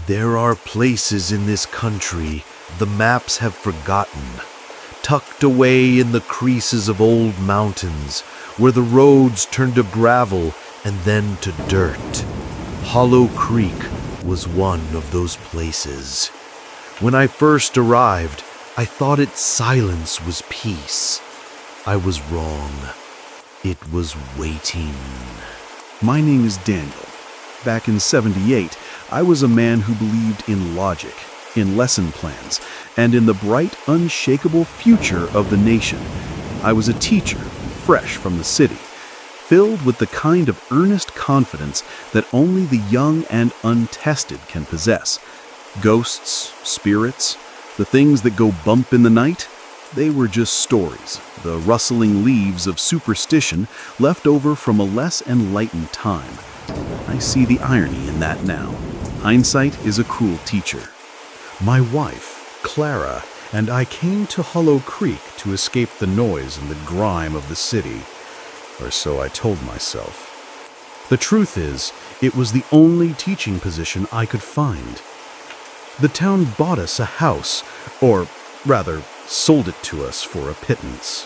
There are places in this country the maps have forgotten, tucked away in the creases of old mountains, where the roads turn to gravel and then to dirt. Hollow Creek was one of those places. When I first arrived, I thought its silence was peace. I was wrong. It was waiting. My name is Daniel. Back in '78, I was a man who believed in logic, in lesson plans, and in the bright, unshakable future of the nation. I was a teacher, fresh from the city, filled with the kind of earnest confidence that only the young and untested can possess. Ghosts, spirits, the things that go bump in the night, they were just stories, the rustling leaves of superstition left over from a less enlightened time. I see the irony in that now. Hindsight is a cruel teacher. My wife, Clara, and I came to Hollow Creek to escape the noise and the grime of the city, or so I told myself. The truth is, it was the only teaching position I could find. The town bought us a house, or rather, sold it to us for a pittance.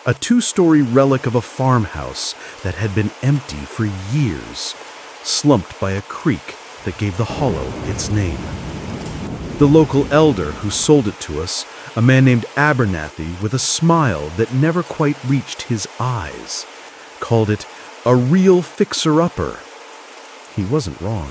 A 2-story relic of a farmhouse that had been empty for years, slumped by a creek that gave the hollow its name. The local elder who sold it to us, a man named Abernathy with a smile that never quite reached his eyes, called it a real fixer-upper. He wasn't wrong.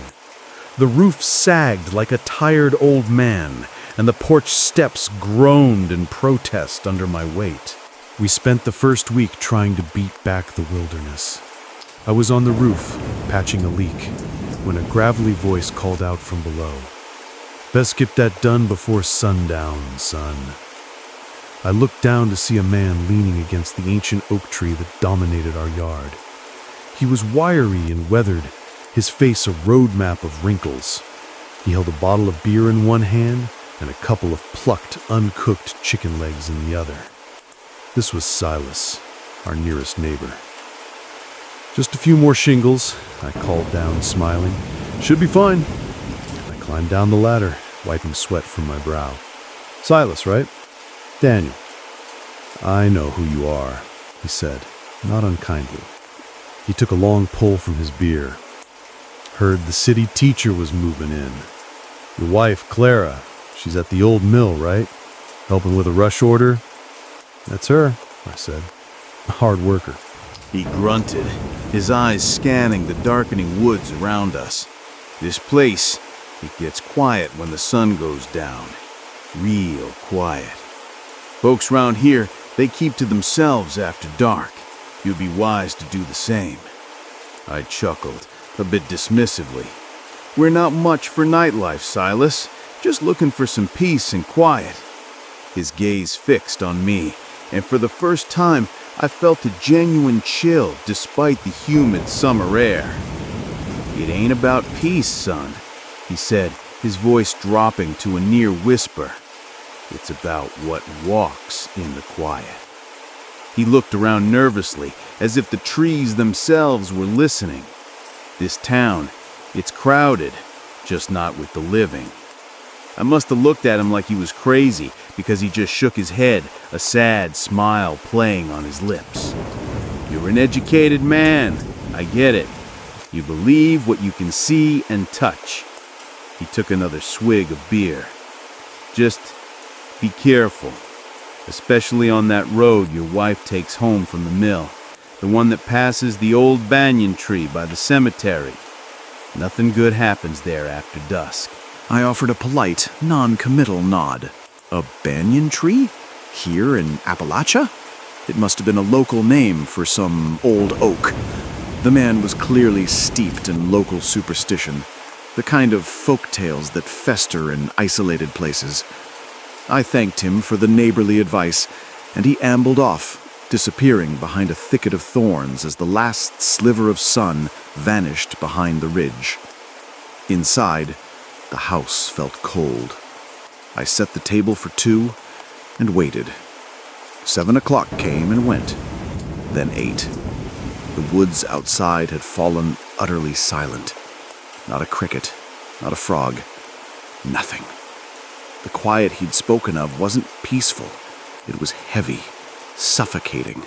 The roof sagged like a tired old man, and the porch steps groaned in protest under my weight. We spent the first week trying to beat back the wilderness. I was on the roof, patching a leak, when a gravelly voice called out from below. "Best get that done before sundown, son." I looked down to see a man leaning against the ancient oak tree that dominated our yard. He was wiry and weathered, his face a road map of wrinkles. He held a bottle of beer in one hand and a couple of plucked, uncooked chicken legs in the other. This was Silas, our nearest neighbor. "Just a few more shingles," I called down, smiling. "Should be fine." I climbed down the ladder, wiping sweat from my brow. "Silas, right?" "Daniel." "I know who you are," he said, not unkindly. He took a long pull from his beer. "Heard the city teacher was moving in. Your wife, Clara, she's at the old mill, right? Helping with a rush order?" "That's her," I said. "A hard worker." He grunted, his eyes scanning the darkening woods around us. This place, it gets quiet when the sun goes down. Real quiet. Folks round here, they keep to themselves after dark. You'd be wise to do the same. I chuckled, a bit dismissively. We're not much for nightlife, Silas. Just looking for some peace and quiet. His gaze fixed on me, and for the first time, I felt a genuine chill despite the humid summer air. "It ain't about peace, son," he said, his voice dropping to a near whisper. "It's about what walks in the quiet." He looked around nervously, as if the trees themselves were listening. This town, it's crowded, just not with the living. I must have looked at him like he was crazy, because he just shook his head, a sad smile playing on his lips. "You're an educated man. I get it. You believe what you can see and touch." He took another swig of beer. "Just be careful, especially on that road your wife takes home from the mill, the one that passes the old banyan tree by the cemetery. Nothing good happens there after dusk." I offered a polite, non-committal nod. A banyan tree? Here in Appalachia? It must have been a local name for some old oak. The man was clearly steeped in local superstition, the kind of folk tales that fester in isolated places. I thanked him for the neighborly advice, and he ambled off, disappearing behind a thicket of thorns as the last sliver of sun vanished behind the ridge. Inside, the house felt cold. I set the table for 2 and waited. 7 o'clock came and went, then 8. The woods outside had fallen utterly silent. Not a cricket, not a frog, nothing. The quiet he'd spoken of wasn't peaceful. It was heavy, suffocating.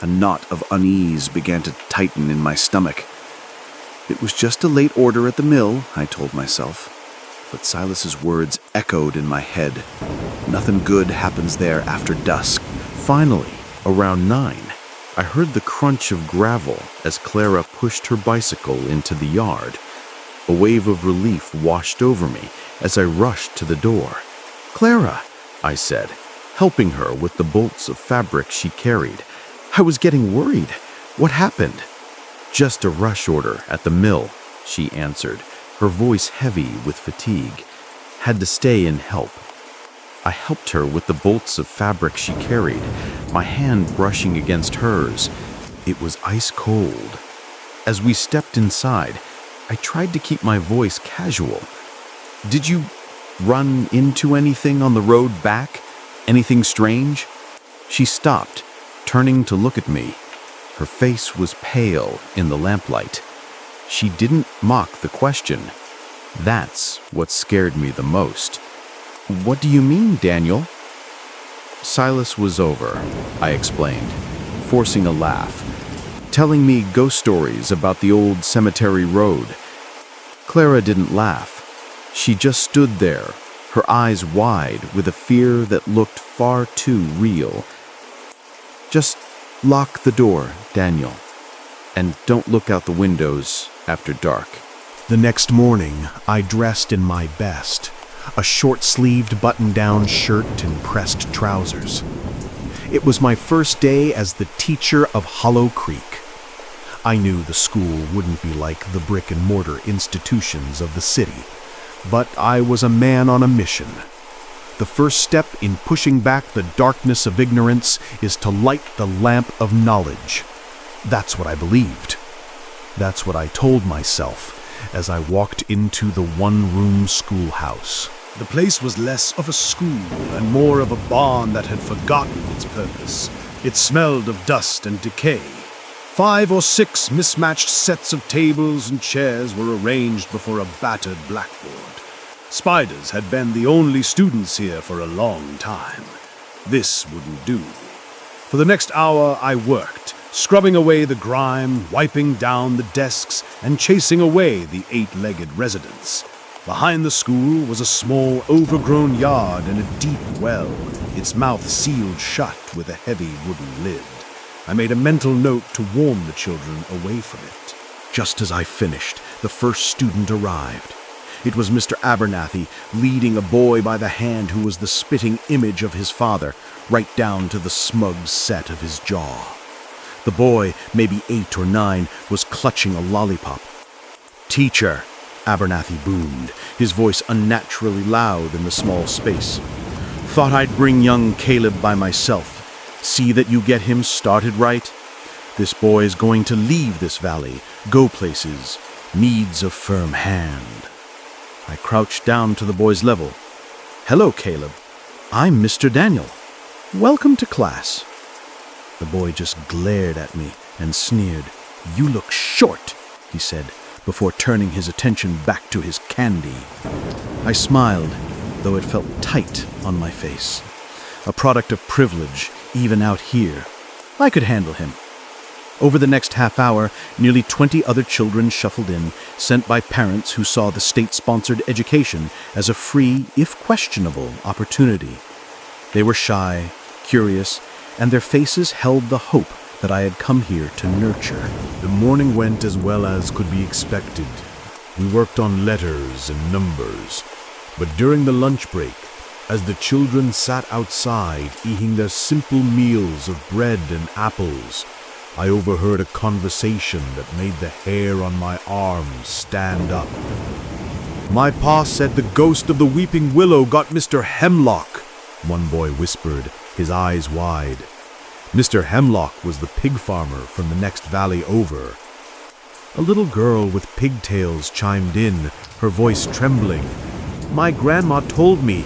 A knot of unease began to tighten in my stomach. It was just a late order at the mill, I told myself. But Silas's words echoed in my head. Nothing good happens there after dusk. Finally, around 9, I heard the crunch of gravel as Clara pushed her bicycle into the yard. A wave of relief washed over me as I rushed to the door. "Clara," I said, helping her with the bolts of fabric she carried. I was getting worried. What happened? "Just a rush order at the mill," she answered, her voice heavy with fatigue. "Had to stay and help." I helped her with the bolts of fabric she carried, my hand brushing against hers. It was ice cold. As we stepped inside, I tried to keep my voice casual. "Did you run into anything on the road back? Anything strange?" She stopped, turning to look at me. Her face was pale in the lamplight. She didn't mock the question. That's what scared me the most. "What do you mean, Daniel?" Silas was over, I explained, forcing a laugh, telling me ghost stories about the old cemetery road. Clara didn't laugh. She just stood there, her eyes wide with a fear that looked far too real. "Just lock the door, Daniel, and don't look out the windows after dark." The next morning, I dressed in my best, a short-sleeved button-down shirt and pressed trousers. It was my first day as the teacher of Hollow Creek. I knew the school wouldn't be like the brick-and-mortar institutions of the city, but I was a man on a mission. The first step in pushing back the darkness of ignorance is to light the lamp of knowledge. That's what I believed. That's what I told myself as I walked into the one-room schoolhouse. The place was less of a school and more of a barn that had forgotten its purpose. It smelled of dust and decay. 5 or 6 mismatched sets of tables and chairs were arranged before a battered blackboard. Spiders had been the only students here for a long time. This wouldn't do. For the next hour I worked, scrubbing away the grime, wiping down the desks, and chasing away the 8-legged residents. Behind the school was a small, overgrown yard and a deep well, its mouth sealed shut with a heavy wooden lid. I made a mental note to warn the children away from it. Just as I finished, the first student arrived. It was Mr. Abernathy, leading a boy by the hand who was the spitting image of his father, right down to the smug set of his jaw. The boy, maybe 8 or 9, was clutching a lollipop. "Teacher," Abernathy boomed, his voice unnaturally loud in the small space. "Thought I'd bring young Caleb by myself. See that you get him started right. This boy is going to leave this valley, go places, needs a firm hand." I crouched down to the boy's level. "Hello, Caleb. I'm Mr. Daniel. Welcome to class." The boy just glared at me and sneered. "You look short," he said, before turning his attention back to his candy. I smiled, though it felt tight on my face. A product of privilege, even out here. I could handle him. Over the next half hour, nearly 20 other children shuffled in, sent by parents who saw the state-sponsored education as a free, if questionable, opportunity. They were shy, curious, and their faces held the hope that I had come here to nurture. The morning went as well as could be expected. We worked on letters and numbers. But during the lunch break, as the children sat outside eating their simple meals of bread and apples, I overheard a conversation that made the hair on my arms stand up. "My pa said the ghost of the weeping willow got Mr. Hemlock," one boy whispered, his eyes wide. Mr. Hemlock was the pig farmer from the next valley over. A little girl with pigtails chimed in, her voice trembling. "My grandma told me,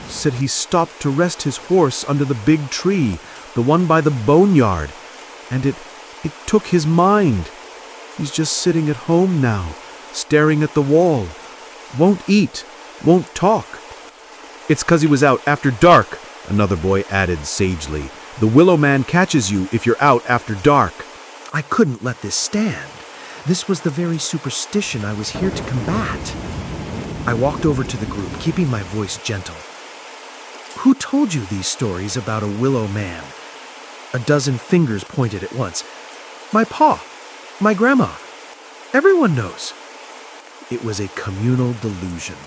said he stopped to rest his horse under the big tree, the one by the boneyard, and it took his mind. He's just sitting at home now, staring at the wall. won't eat, won't talk. It's 'cause he was out after dark, another boy added sagely. The willow man catches you if you're out after dark. I couldn't let this stand. This was the very superstition I was here to combat. I walked over to the group, keeping my voice gentle. Who told you these stories about a willow man? A dozen fingers pointed at once. My pa, my grandma. Everyone knows. It was a communal delusion,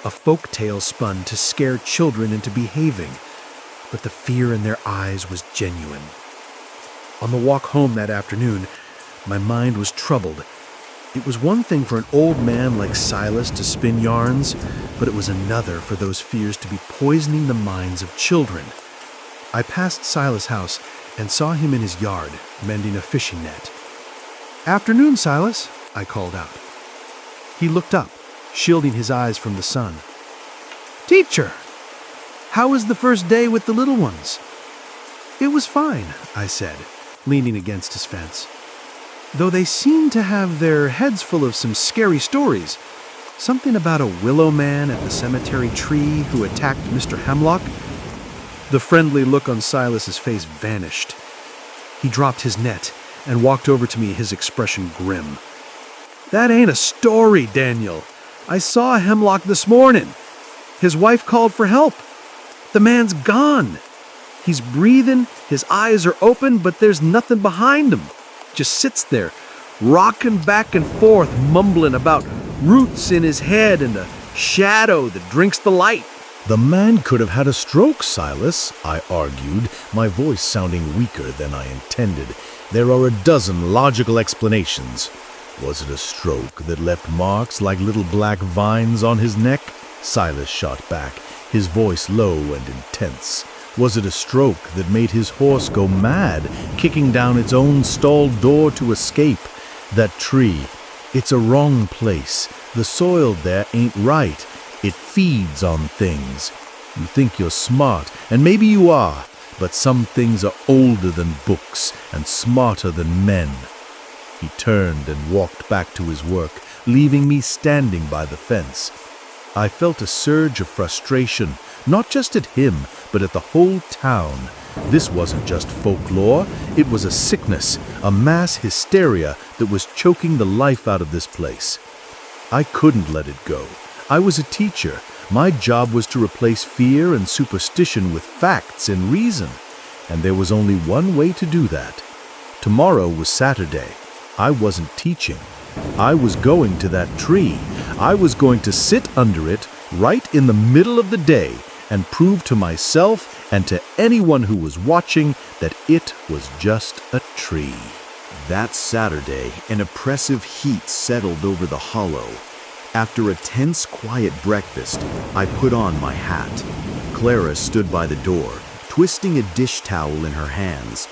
a folk tale spun to scare children into behaving, but the fear in their eyes was genuine. On the walk home that afternoon, my mind was troubled. It was one thing for an old man like Silas to spin yarns, but it was another for those fears to be poisoning the minds of children. I passed Silas' house and saw him in his yard, mending a fishing net. "Afternoon, Silas," I called out. He looked up, shielding his eyes from the sun. "Teacher, how was the first day with the little ones?" "It was fine," I said, leaning against his fence. "Though they seem to have their heads full of some scary stories. Something about a willow man at the cemetery tree who attacked Mr. Hemlock." The friendly look on Silas's face vanished. He dropped his net and walked over to me, his expression grim. "That ain't a story, Daniel. I saw Hemlock this morning. His wife called for help. The man's gone. He's breathing, his eyes are open, but there's nothing behind him. Just sits there, rocking back and forth, mumbling about roots in his head and a shadow that drinks the light." The man could have had a stroke, Silas, I argued, my voice sounding weaker than I intended. There are a dozen logical explanations. Was it a stroke that left marks like little black vines on his neck? Silas shot back, his voice low and intense. Was it a stroke that made his horse go mad, kicking down its own stall door to escape? That tree, it's a wrong place. The soil there ain't right. It feeds on things. You think you're smart, and maybe you are, but some things are older than books and smarter than men. He turned and walked back to his work, leaving me standing by the fence. I felt a surge of frustration, not just at him, but at the whole town. This wasn't just folklore, it was a sickness, a mass hysteria that was choking the life out of this place. I couldn't let it go. I was a teacher. My job was to replace fear and superstition with facts and reason, and there was only one way to do that. Tomorrow was Saturday. I wasn't teaching. I was going to that tree. I was going to sit under it right in the middle of the day and prove to myself and to anyone who was watching that it was just a tree. That Saturday, an oppressive heat settled over the hollow. After a tense, quiet breakfast, I put on my hat. Clara stood by the door, twisting a dish towel in her hands.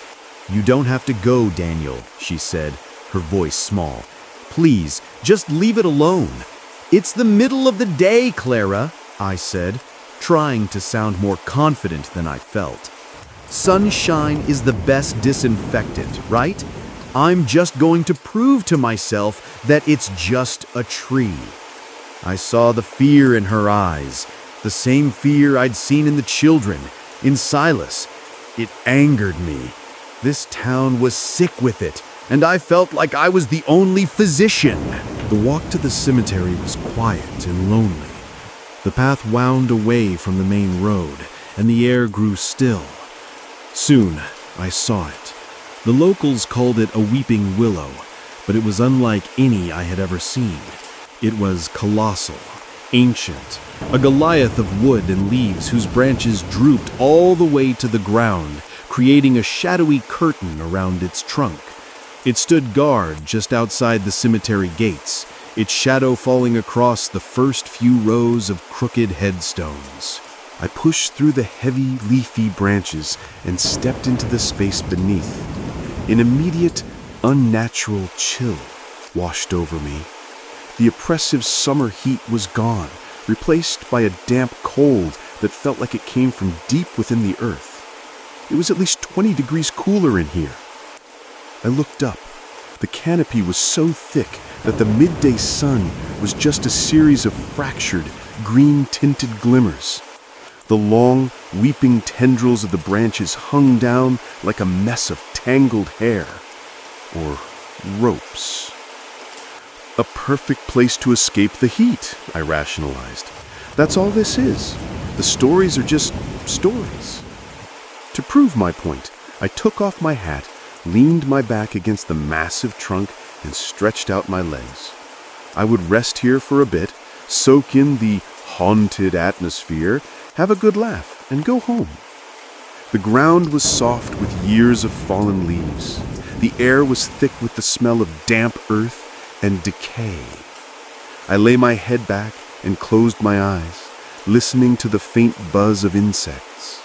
"You don't have to go, Daniel," she said, her voice small. "Please, just leave it alone." "It's the middle of the day, Clara," I said, trying to sound more confident than I felt. "Sunshine is the best disinfectant, right? I'm just going to prove to myself that it's just a tree." I saw the fear in her eyes, the same fear I'd seen in the children, in Silas. It angered me. This town was sick with it, and I felt like I was the only physician. The walk to the cemetery was quiet and lonely. The path wound away from the main road, and the air grew still. Soon, I saw it. The locals called it a weeping willow, but it was unlike any I had ever seen. It was colossal, ancient, a Goliath of wood and leaves whose branches drooped all the way to the ground, creating a shadowy curtain around its trunk. It stood guard just outside the cemetery gates, its shadow falling across the first few rows of crooked headstones. I pushed through the heavy, leafy branches and stepped into the space beneath. An immediate, unnatural chill washed over me. The oppressive summer heat was gone, replaced by a damp cold that felt like it came from deep within the earth. It was at least 20 degrees cooler in here. I looked up. The canopy was so thick that the midday sun was just a series of fractured, green-tinted glimmers. The long, weeping tendrils of the branches hung down like a mess of tangled hair, or ropes. A perfect place to escape the heat, I rationalized. That's all this is. The stories are just stories. To prove my point, I took off my hat, leaned my back against the massive trunk, and stretched out my legs. I would rest here for a bit, soak in the haunted atmosphere, have a good laugh, and go home. The ground was soft with years of fallen leaves. The air was thick with the smell of damp earth and decay. I lay my head back and closed my eyes, listening to the faint buzz of insects.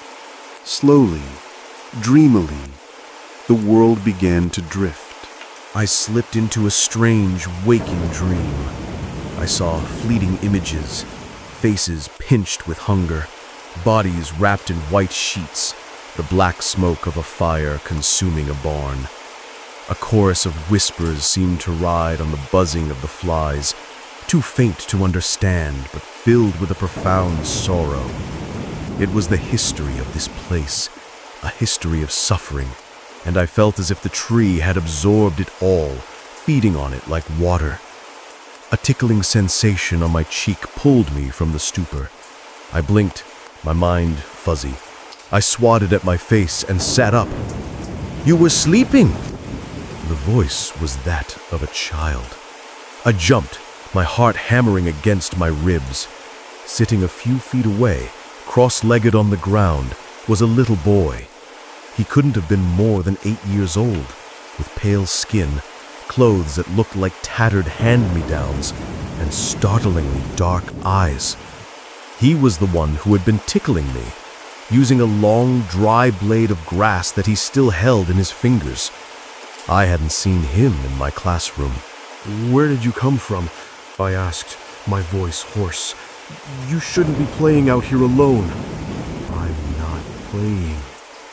Slowly, dreamily, the world began to drift. I slipped into a strange, waking dream. I saw fleeting images, faces pinched with hunger, bodies wrapped in white sheets, the black smoke of a fire consuming a barn. A chorus of whispers seemed to ride on the buzzing of the flies, too faint to understand, but filled with a profound sorrow. It was the history of this place, a history of suffering, and I felt as if the tree had absorbed it all, feeding on it like water. A tickling sensation on my cheek pulled me from the stupor. I blinked, my mind fuzzy. I swatted at my face and sat up. "You were sleeping!" The voice was that of a child. I jumped, my heart hammering against my ribs. Sitting a few feet away, cross-legged on the ground, was a little boy. He couldn't have been more than 8 years old, with pale skin, clothes that looked like tattered hand-me-downs, and startlingly dark eyes. He was the one who had been tickling me, using a long, dry blade of grass that he still held in his fingers. I hadn't seen him in my classroom. "Where did you come from?" I asked, my voice hoarse. "You shouldn't be playing out here alone." "I'm not playing,"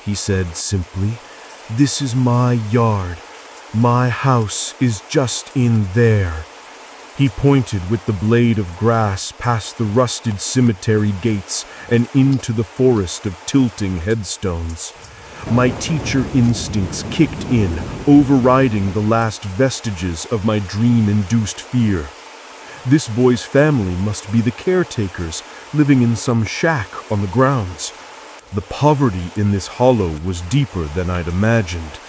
he said simply. "This is my yard. My house is just in there." He pointed with the blade of grass past the rusted cemetery gates and into the forest of tilting headstones. My teacher instincts kicked in, overriding the last vestiges of my dream-induced fear. This boy's family must be the caretakers, living in some shack on the grounds. The poverty in this hollow was deeper than I'd imagined.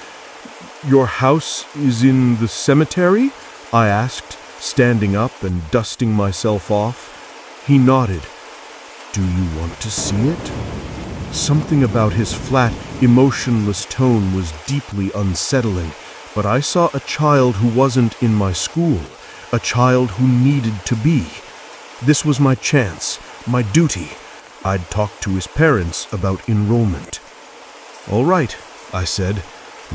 "Your house is in the cemetery?" I asked, standing up and dusting myself off. He nodded. "Do you want to see it?" Something about his flat, emotionless tone was deeply unsettling, but I saw a child who wasn't in my school, a child who needed to be. This was my chance, my duty. I'd talk to his parents about enrollment. "All right," I said.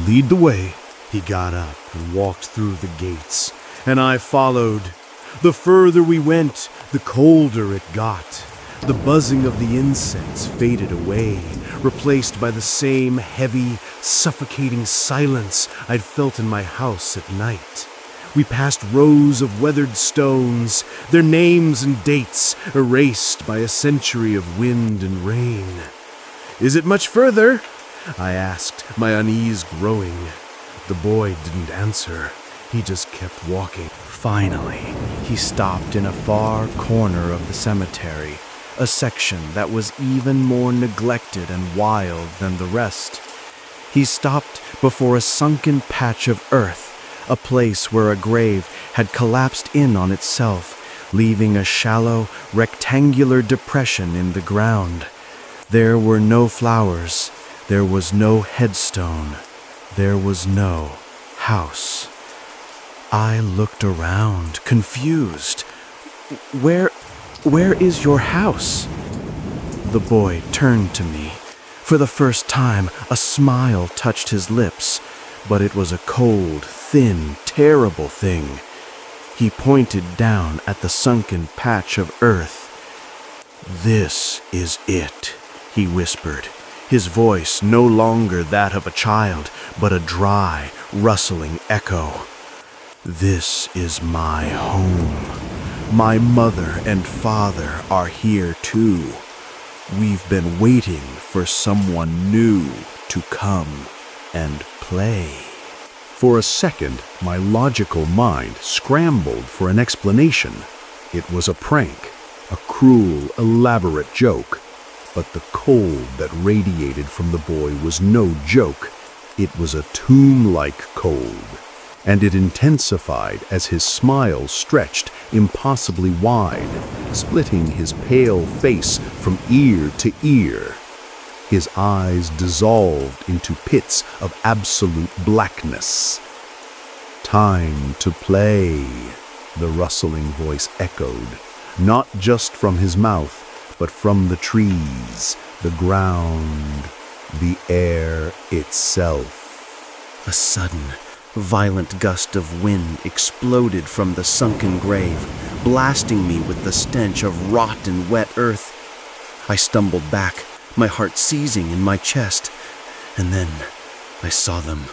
"Lead the way." He got up and walked through the gates, and I followed. The further we went, the colder it got. The buzzing of the insects faded away, replaced by the same heavy, suffocating silence I'd felt in my house at night. We passed rows of weathered stones, their names and dates erased by a century of wind and rain. "Is it much further?" I asked, my unease growing. The boy didn't answer. He just kept walking. Finally, he stopped in a far corner of the cemetery, a section that was even more neglected and wild than the rest. He stopped before a sunken patch of earth, a place where a grave had collapsed in on itself, leaving a shallow, rectangular depression in the ground. There were no flowers, there was no headstone, there was no house. I looked around, confused. Where is your house?" The boy turned to me. For the first time, a smile touched his lips, but it was a cold, thin, terrible thing. He pointed down at the sunken patch of earth. "This is it," he whispered, his voice no longer that of a child, but a dry, rustling echo. This is my home. My mother and father are here too. We've been waiting for someone new to come and play. For a second, my logical mind scrambled for an explanation. It was a prank, a cruel, elaborate joke. But the cold that radiated from the boy was no joke. It was a tomb-like cold, and it intensified as his smile stretched impossibly wide, splitting his pale face from ear to ear. His eyes dissolved into pits of absolute blackness. "Time to play," the rustling voice echoed, not just from his mouth, but from the trees, the ground, the air itself. A sudden, violent gust of wind exploded from the sunken grave, blasting me with the stench of rot and wet earth. I stumbled back, my heart seizing in my chest, and then I saw them.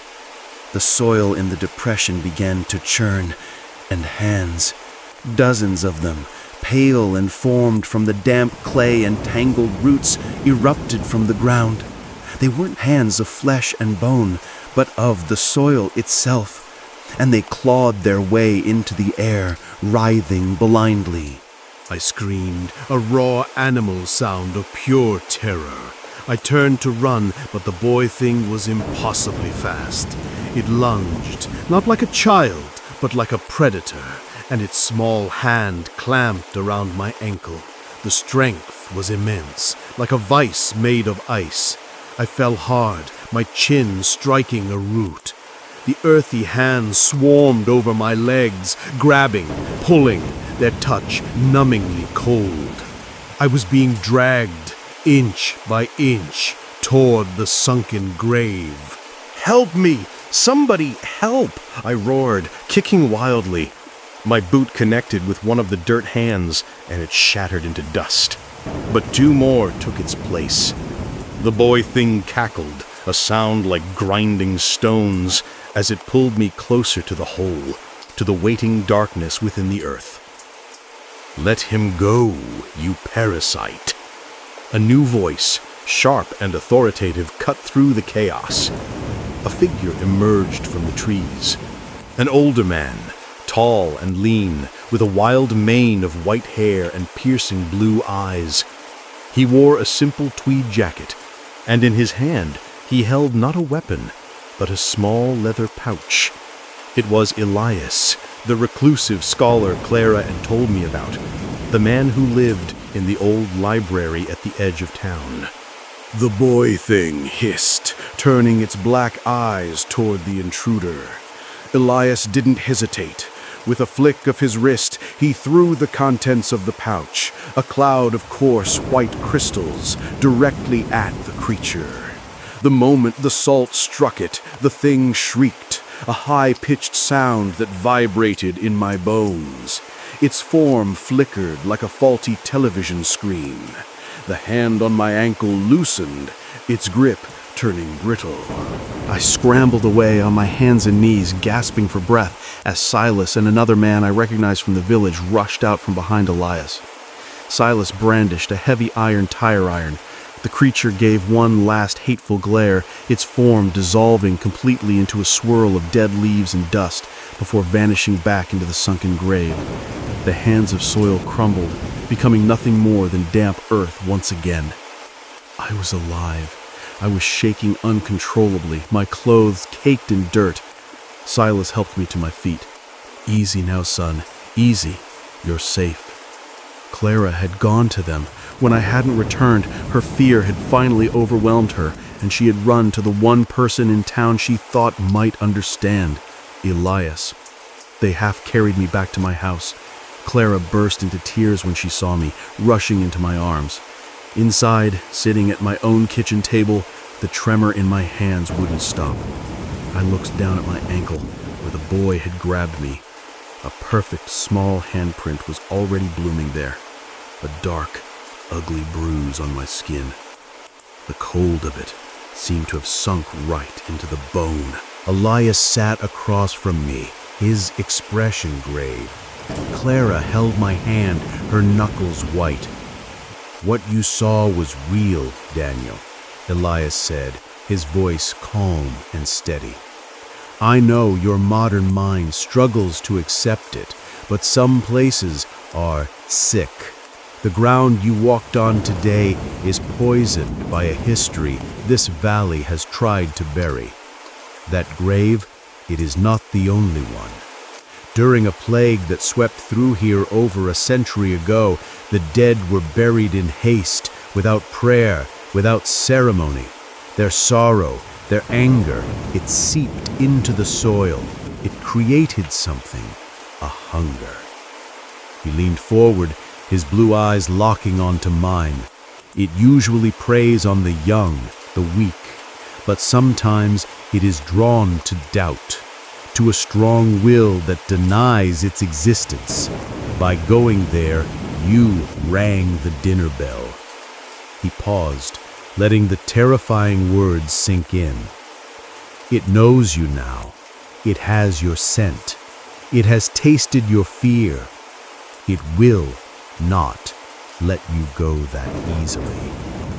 The soil in the depression began to churn, and hands, dozens of them, pale and formed from the damp clay and tangled roots, erupted from the ground. They weren't hands of flesh and bone, but of the soil itself, and they clawed their way into the air, writhing blindly. I screamed, a raw animal sound of pure terror. I turned to run, but the boy thing was impossibly fast. It lunged, not like a child, but like a predator, and its small hand clamped around my ankle. The strength was immense, like a vice made of ice. I fell hard, my chin striking a root. The earthy hands swarmed over my legs, grabbing, pulling, their touch numbingly cold. I was being dragged, inch by inch, toward the sunken grave. "Help me! Somebody help!" I roared, kicking wildly. My boot connected with one of the dirt hands, and it shattered into dust. But two more took its place. The boy thing cackled, a sound like grinding stones, as it pulled me closer to the hole, to the waiting darkness within the earth. "Let him go, you parasite." A new voice, sharp and authoritative, cut through the chaos. A figure emerged from the trees. An older man, tall and lean, with a wild mane of white hair and piercing blue eyes. He wore a simple tweed jacket, and in his hand he held not a weapon, but a small leather pouch. It was Elias, the reclusive scholar Clara had told me about, the man who lived in the old library at the edge of town. The boy thing hissed, turning its black eyes toward the intruder. Elias didn't hesitate. With a flick of his wrist, he threw the contents of the pouch, a cloud of coarse white crystals, directly at the creature. The moment the salt struck it, the thing shrieked, a high-pitched sound that vibrated in my bones. Its form flickered like a faulty television screen. The hand on my ankle loosened, its grip turning brittle. I scrambled away on my hands and knees, gasping for breath, as Silas and another man I recognized from the village rushed out from behind Elias. Silas brandished a heavy iron tire iron. The creature gave one last hateful glare, its form dissolving completely into a swirl of dead leaves and dust before vanishing back into the sunken grave. The hands of soil crumbled, becoming nothing more than damp earth once again. I was alive. I was shaking uncontrollably, my clothes caked in dirt. Silas helped me to my feet. "Easy now, son. Easy. You're safe." Clara had gone to them. When I hadn't returned, her fear had finally overwhelmed her, and she had run to the one person in town she thought might understand, Elias. They half carried me back to my house. Clara burst into tears when she saw me, rushing into my arms. Inside, sitting at my own kitchen table, the tremor in my hands wouldn't stop. I looked down at my ankle, where the boy had grabbed me. A perfect small handprint was already blooming there, a dark, ugly bruise on my skin. The cold of it seemed to have sunk right into the bone. Elias sat across from me, his expression grave. Clara held my hand, her knuckles white. "What you saw was real, Daniel," Elias said, his voice calm and steady. "I know your modern mind struggles to accept it, but some places are sick. The ground you walked on today is poisoned by a history this valley has tried to bury. That grave, it is not the only one. During a plague that swept through here over a century ago, the dead were buried in haste, without prayer, without ceremony. Their sorrow, their anger, it seeped into the soil. It created something, a hunger." He leaned forward, his blue eyes locking onto mine. "It usually preys on the young, the weak, but sometimes it is drawn to doubt, to a strong will that denies its existence. By going there, you rang the dinner bell." He paused, letting the terrifying words sink in. "It knows you now. It has your scent. It has tasted your fear. It will not let you go that easily."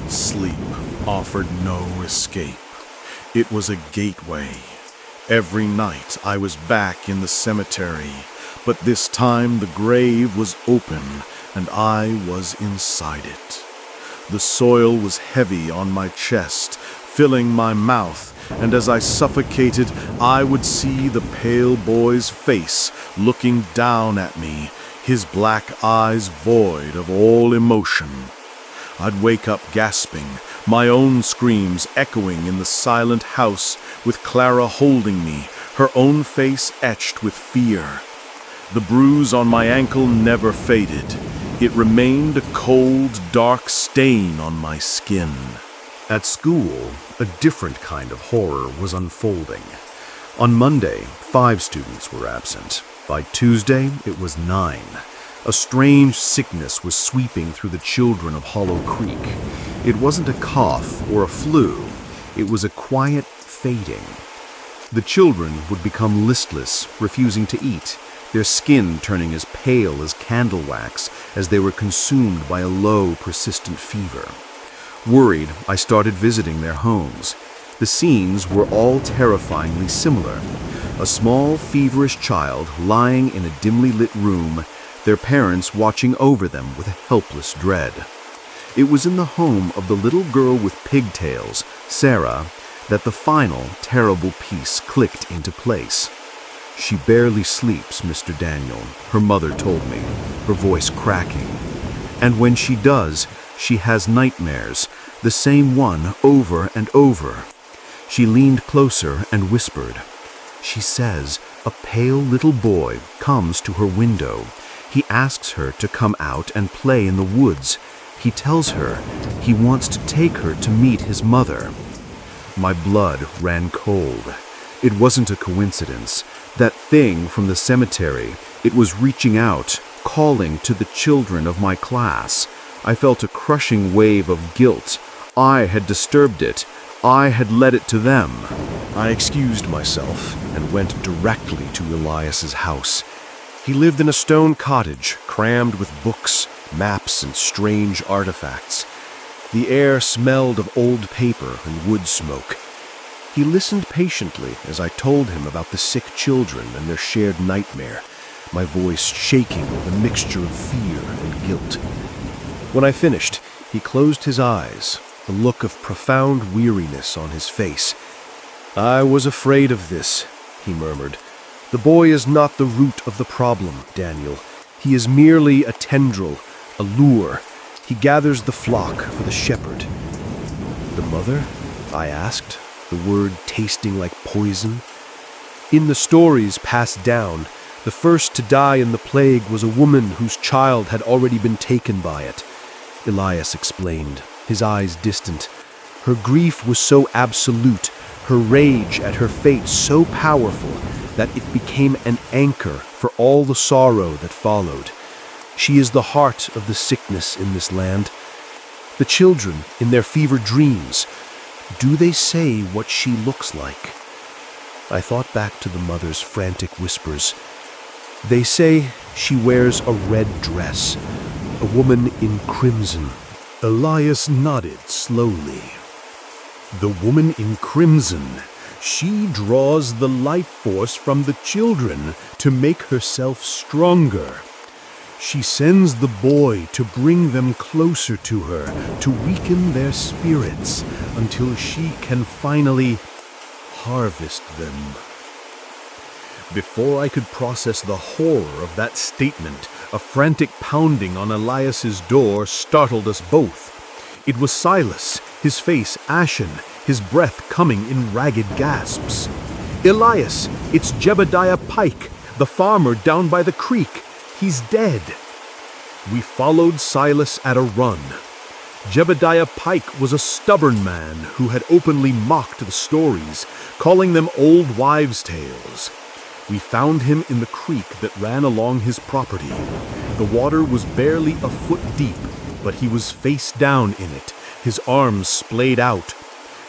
Sleep offered no escape. It was a gateway. Every night I was back in the cemetery, but this time the grave was open and I was inside it. The soil was heavy on my chest, filling my mouth, and as I suffocated, I would see the pale boy's face looking down at me, his black eyes void of all emotion. I'd wake up gasping, my own screams echoing in the silent house, with Clara holding me, her own face etched with fear. The bruise on my ankle never faded. It remained a cold, dark stain on my skin. At school, a different kind of horror was unfolding. On Monday, 5 students were absent. By Tuesday, it was 9. A strange sickness was sweeping through the children of Hollow Creek. It wasn't a cough or a flu. It was a quiet fading. The children would become listless, refusing to eat, their skin turning as pale as candle wax as they were consumed by a low, persistent fever. Worried, I started visiting their homes. The scenes were all terrifyingly similar. A small, feverish child lying in a dimly lit room, their parents watching over them with a helpless dread. It was in the home of the little girl with pigtails, Sarah, that the final, terrible piece clicked into place. "She barely sleeps, Mr. Daniel," her mother told me, her voice cracking. "And when she does, she has nightmares, the same one over and over." She leaned closer and whispered. "She says a pale little boy comes to her window. He asks her to come out and play in the woods. He tells her he wants to take her to meet his mother." My blood ran cold. It wasn't a coincidence. That thing from the cemetery, it was reaching out, calling to the children of my class. I felt a crushing wave of guilt. I had disturbed it. I had led it to them. I excused myself and went directly to Elias's house. He lived in a stone cottage, crammed with books, maps, and strange artifacts. The air smelled of old paper and wood smoke. He listened patiently as I told him about the sick children and their shared nightmare, my voice shaking with a mixture of fear and guilt. When I finished, he closed his eyes, a look of profound weariness on his face. "I was afraid of this," he murmured. "The boy is not the root of the problem, Daniel. He is merely a tendril, a lure. He gathers the flock for the shepherd." "The mother?" I asked, the word tasting like poison. "In the stories passed down, the first to die in the plague was a woman whose child had already been taken by it," Elias explained, his eyes distant. "Her grief was so absolute, her rage at her fate so powerful, that it became an anchor for all the sorrow that followed. She is the heart of the sickness in this land. The children, in their fever dreams, do they say what she looks like?" I thought back to the mother's frantic whispers. They say she wears a red dress, a woman in crimson. Elias nodded slowly. The woman in crimson, she draws the life force from the children to make herself stronger. She sends the boy to bring them closer to her, to weaken their spirits until she can finally harvest them. Before I could process the horror of that statement, a frantic pounding on Elias's door startled us both. It was Silas, his face ashen, his breath coming in ragged gasps. "Elias, it's Jebediah Pike, the farmer down by the creek. He's dead." We followed Silas at a run. Jebediah Pike was a stubborn man who had openly mocked the stories, calling them old wives' tales. We found him in the creek that ran along his property. The water was barely a foot deep, but he was face down in it, his arms splayed out.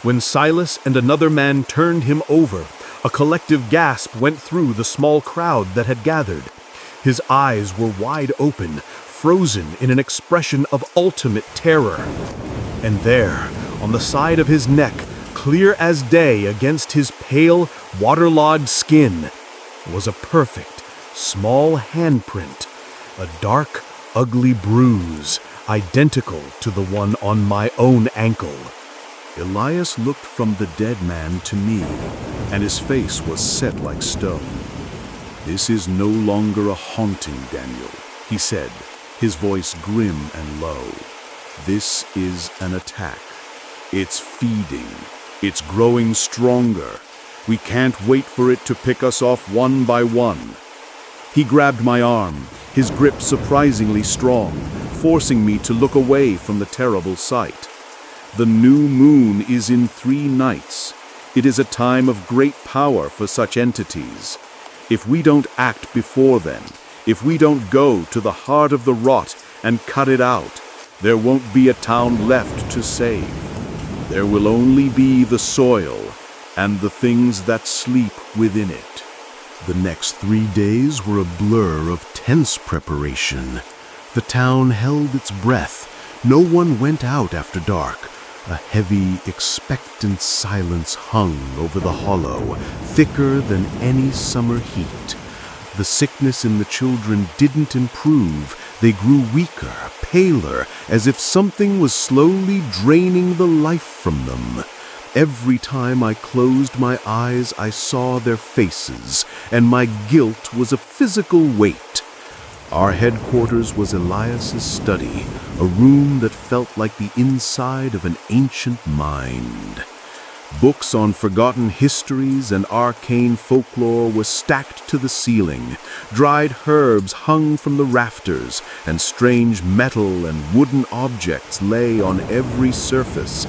When Silas and another man turned him over, a collective gasp went through the small crowd that had gathered. His eyes were wide open, frozen in an expression of ultimate terror. And there, on the side of his neck, clear as day against his pale, waterlogged skin, was a perfect, small handprint, a dark, ugly bruise, identical to the one on my own ankle. Elias looked from the dead man to me, and his face was set like stone. "This is no longer a haunting, Daniel," he said, his voice grim and low. "This is an attack. It's feeding. It's growing stronger. We can't wait for it to pick us off one by one." He grabbed my arm, his grip surprisingly strong, forcing me to look away from the terrible sight. "The new moon is in 3 nights. It is a time of great power for such entities. If we don't act before then, if we don't go to the heart of the rot and cut it out, there won't be a town left to save. There will only be the soil and the things that sleep within it." The next 3 days were a blur of tense preparation. The town held its breath. No one went out after dark. A heavy, expectant silence hung over the hollow, thicker than any summer heat. The sickness in the children didn't improve. They grew weaker, paler, as if something was slowly draining the life from them. Every time I closed my eyes, I saw their faces, and my guilt was a physical weight. Our headquarters was Elias's study, a room that felt like the inside of an ancient mind. Books on forgotten histories and arcane folklore were stacked to the ceiling. Dried herbs hung from the rafters, and strange metal and wooden objects lay on every surface.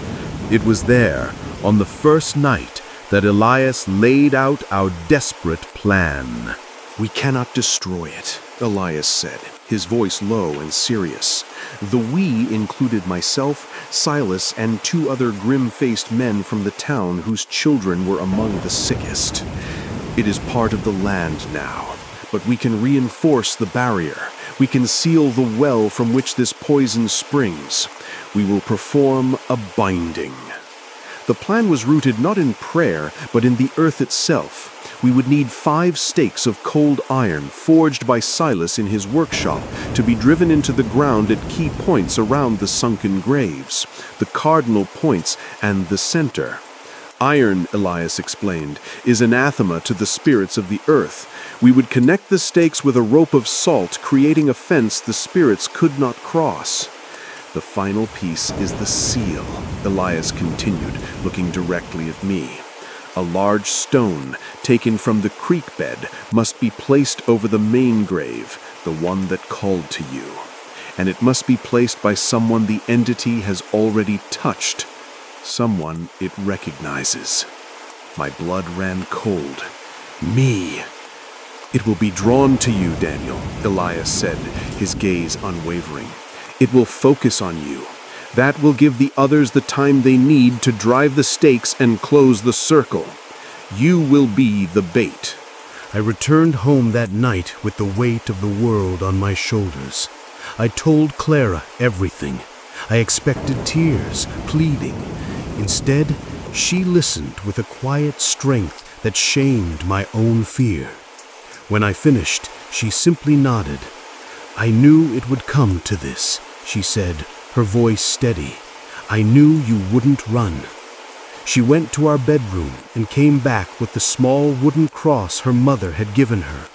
It was there, on the first night, that Elias laid out our desperate plan. "We cannot destroy it," Elias said, his voice low and serious. The "we" included myself, Silas, and 2 other grim-faced men from the town whose children were among the sickest. "It is part of the land now, but we can reinforce the barrier. We can seal the well from which this poison springs. We will perform a binding." The plan was rooted not in prayer, but in the earth itself. We would need 5 stakes of cold iron forged by Silas in his workshop to be driven into the ground at key points around the sunken graves, the cardinal points and the center. Iron, Elias explained, is anathema to the spirits of the earth. We would connect the stakes with a rope of salt, creating a fence the spirits could not cross. "The final piece is the seal," Elias continued, looking directly at me. "A large stone, taken from the creek bed, must be placed over the main grave, the one that called to you. And it must be placed by someone the entity has already touched, someone it recognizes." My blood ran cold. "Me!" "It will be drawn to you, Daniel," Elias said, his gaze unwavering. "It will focus on you. That will give the others the time they need to drive the stakes and close the circle. You will be the bait. I returned home that night with the weight of the world on my shoulders. I told Clara everything. I expected tears, pleading. Instead, she listened with a quiet strength that shamed my own fear. When I finished, she simply nodded. I knew it would come to this, she said, her voice steady. I knew you wouldn't run. She went to our bedroom and came back with the small wooden cross her mother had given her.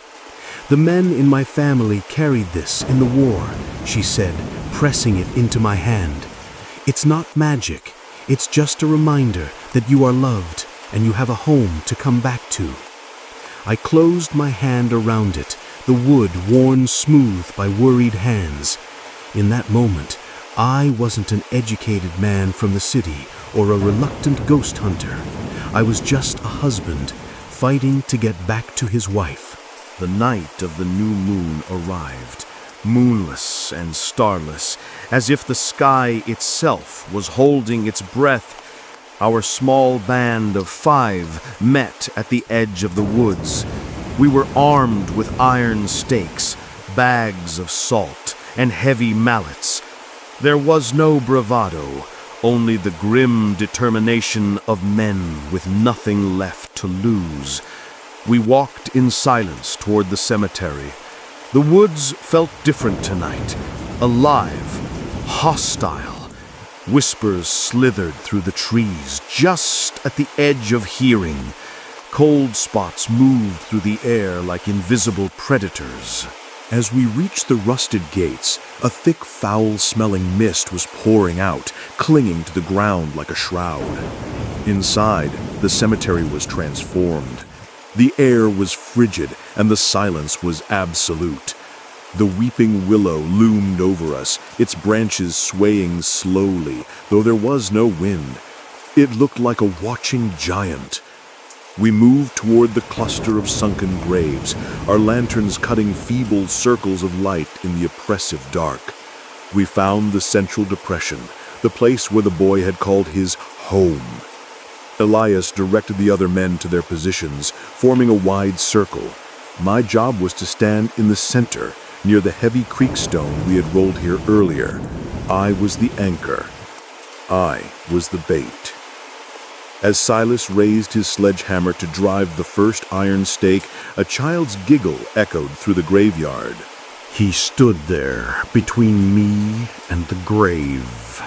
The men in my family carried this in the war, she said, pressing it into my hand. It's not magic. It's just a reminder that you are loved and you have a home to come back to. I closed my hand around it, the wood worn smooth by worried hands. In that moment, I wasn't an educated man from the city or a reluctant ghost hunter. I was just a husband fighting to get back to his wife. The night of the new moon arrived, moonless and starless, as if the sky itself was holding its breath. Our small band of 5 met at the edge of the woods. We were armed with iron stakes, bags of salt, and heavy mallets. There was no bravado, only the grim determination of men with nothing left to lose. We walked in silence toward the cemetery. The woods felt different tonight, alive, hostile. Whispers slithered through the trees, just at the edge of hearing. Cold spots moved through the air like invisible predators. As we reached the rusted gates, a thick, foul-smelling mist was pouring out, clinging to the ground like a shroud. Inside, the cemetery was transformed. The air was frigid, and the silence was absolute. The weeping willow loomed over us, its branches swaying slowly, though there was no wind. It looked like a watching giant. We moved toward the cluster of sunken graves, our lanterns cutting feeble circles of light in the oppressive dark. We found the central depression, the place where the boy had called his home. Elias directed the other men to their positions, forming a wide circle. My job was to stand in the center, near the heavy creek stone we had rolled here earlier. I was the anchor. I was the bait. As Silas raised his sledgehammer to drive the first iron stake, a child's giggle echoed through the graveyard. He stood there between me and the grave.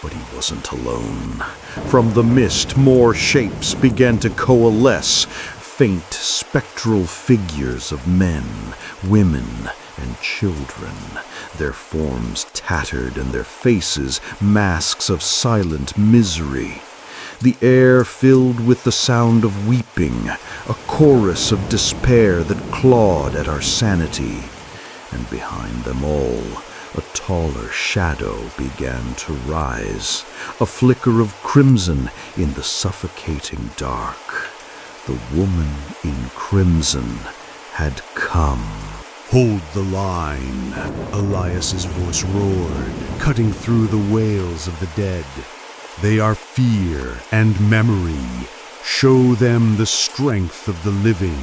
But he wasn't alone. From the mist, more shapes began to coalesce, faint spectral figures of men, women, and children, their forms tattered and their faces masks of silent misery. The air filled with the sound of weeping, a chorus of despair that clawed at our sanity. And behind them all, a taller shadow began to rise, a flicker of crimson in the suffocating dark. The woman in crimson had come. "Hold the line," Elias's voice roared, cutting through the wails of the dead. "They are fear and memory. Show them the strength of the living."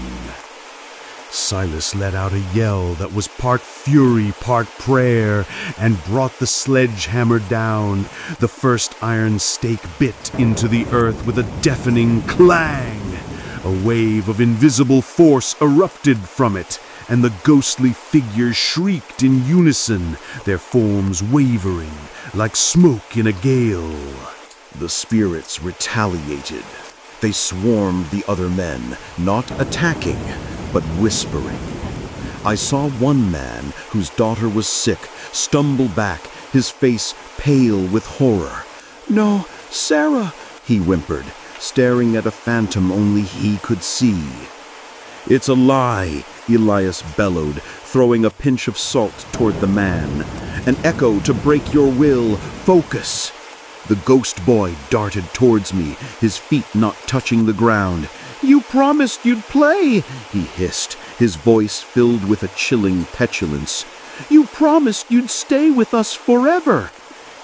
Silas let out a yell that was part fury, part prayer, and brought the sledgehammer down. The first iron stake bit into the earth with a deafening clang. A wave of invisible force erupted from it, and the ghostly figures shrieked in unison, their forms wavering like smoke in a gale. The spirits retaliated. They swarmed the other men, not attacking, but whispering. I saw one man whose daughter was sick stumble back, his face pale with horror. "No, Sarah," he whimpered, staring at a phantom only he could see. "It's a lie," Elias bellowed, throwing a pinch of salt toward the man. "An echo to break your will. Focus." The ghost boy darted towards me, his feet not touching the ground. "You promised you'd play," he hissed, his voice filled with a chilling petulance. "You promised you'd stay with us forever."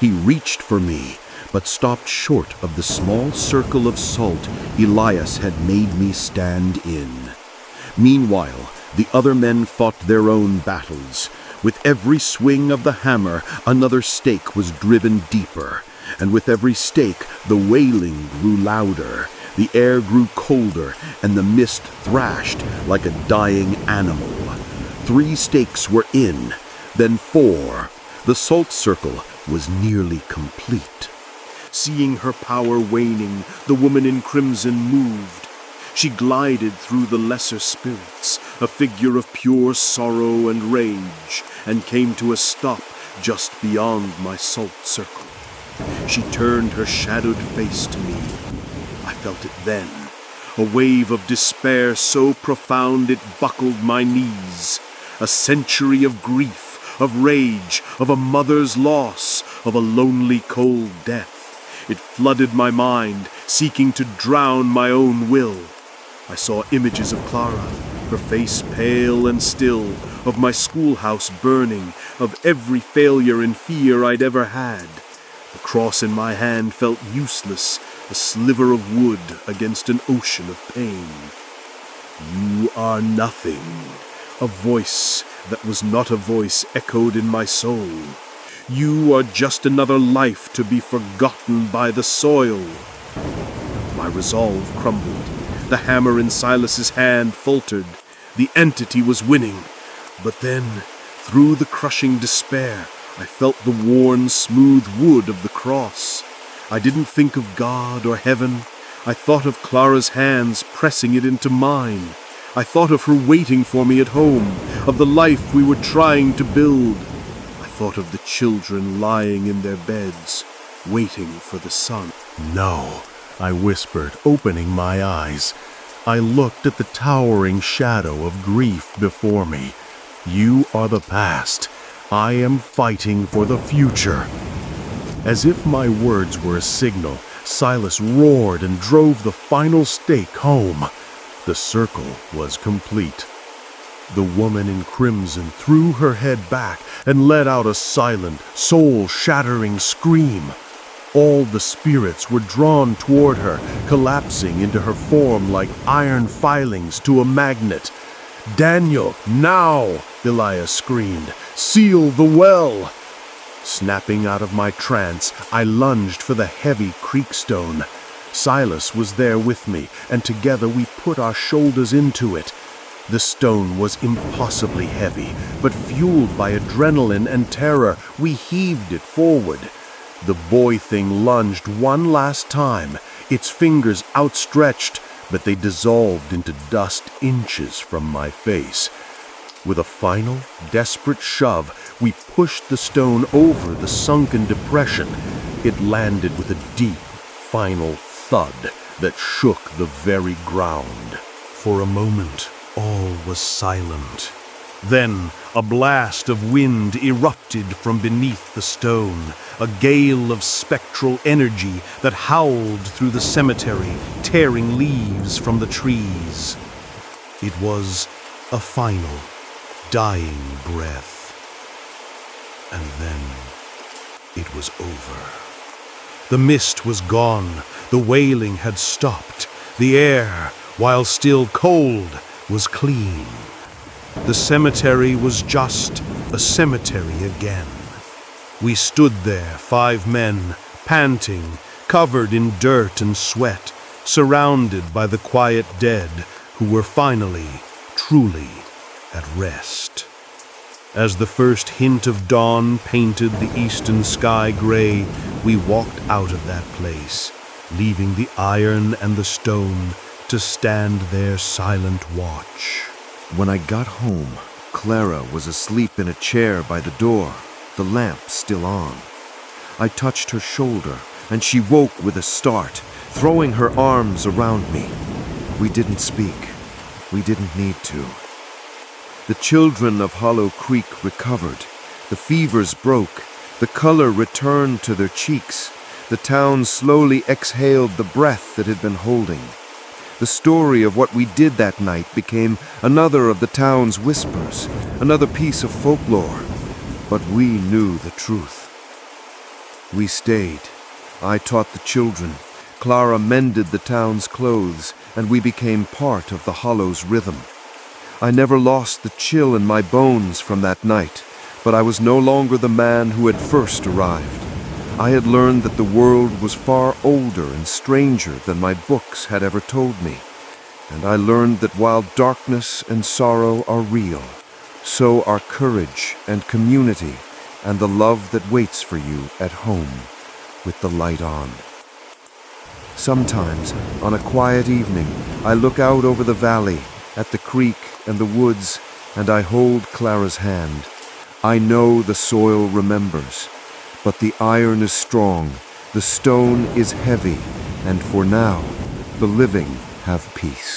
He reached for me, but stopped short of the small circle of salt Elias had made me stand in. Meanwhile, the other men fought their own battles. With every swing of the hammer, another stake was driven deeper, and with every stake, the wailing grew louder. The air grew colder, and the mist thrashed like a dying animal. 3 stakes were in, then 4. The salt circle was nearly complete. Seeing her power waning, the woman in crimson moved. She glided through the lesser spirits, a figure of pure sorrow and rage, and came to a stop just beyond my salt circle. She turned her shadowed face to me. I felt it then, a wave of despair so profound it buckled my knees. A century of grief, of rage, of a mother's loss, of a lonely cold death. It flooded my mind, seeking to drown my own will. I saw images of Clara, her face pale and still, of my schoolhouse burning, of every failure and fear I'd ever had. The cross in my hand felt useless, a sliver of wood against an ocean of pain. "You are nothing," a voice that was not a voice echoed in my soul. "You are just another life to be forgotten by the soil." My resolve crumbled. The hammer in Silas's hand faltered. The entity was winning. But then, through the crushing despair, I felt the worn, smooth wood of the cross. I didn't think of God or heaven. I thought of Clara's hands pressing it into mine. I thought of her waiting for me at home, of the life we were trying to build. I thought of the children lying in their beds, waiting for the sun. No, I whispered, opening my eyes. I looked at the towering shadow of grief before me. You are the past. I am fighting for the future. As if my words were a signal, Silas roared and drove the final stake home. The circle was complete. The woman in crimson threw her head back and let out a silent, soul-shattering scream. All the spirits were drawn toward her, collapsing into her form like iron filings to a magnet. "Daniel, now!" Elias screamed. "Seal the well!" Snapping out of my trance, I lunged for the heavy creekstone. Silas was there with me, and together we put our shoulders into it. The stone was impossibly heavy, but fueled by adrenaline and terror, we heaved it forward. The boy thing lunged one last time, its fingers outstretched, but they dissolved into dust inches from my face. With a final, desperate shove, we pushed the stone over the sunken depression. It landed with a deep, final thud that shook the very ground. For a moment, all was silent. Then a blast of wind erupted from beneath the stone, a gale of spectral energy that howled through the cemetery, tearing leaves from the trees. It was a final, dying breath. And then it was over. The mist was gone, the wailing had stopped. The air, while still cold, was clean. The cemetery was just a cemetery again. We stood there, 5 men, panting, covered in dirt and sweat, surrounded by the quiet dead who were finally, truly at rest. As the first hint of dawn painted the eastern sky gray, we walked out of that place, leaving the iron and the stone to stand their silent watch. When I got home, Clara was asleep in a chair by the door, the lamp still on. I touched her shoulder, and she woke with a start, throwing her arms around me. We didn't speak. We didn't need to. The children of Hollow Creek recovered. The fevers broke. The color returned to their cheeks. The town slowly exhaled the breath it had been holding. The story of what we did that night became another of the town's whispers, another piece of folklore. But we knew the truth. We stayed, I taught the children. Clara mended the town's clothes, and we became part of the hollow's rhythm. I never lost the chill in my bones from that night, but I was no longer the man who had first arrived. I had learned that the world was far older and stranger than my books had ever told me, and I learned that while darkness and sorrow are real, so are courage and community and the love that waits for you at home with the light on. Sometimes, on a quiet evening, I look out over the valley, at the creek and the woods, and I hold Clara's hand. I know the soil remembers, but the iron is strong, the stone is heavy, and for now, the living have peace.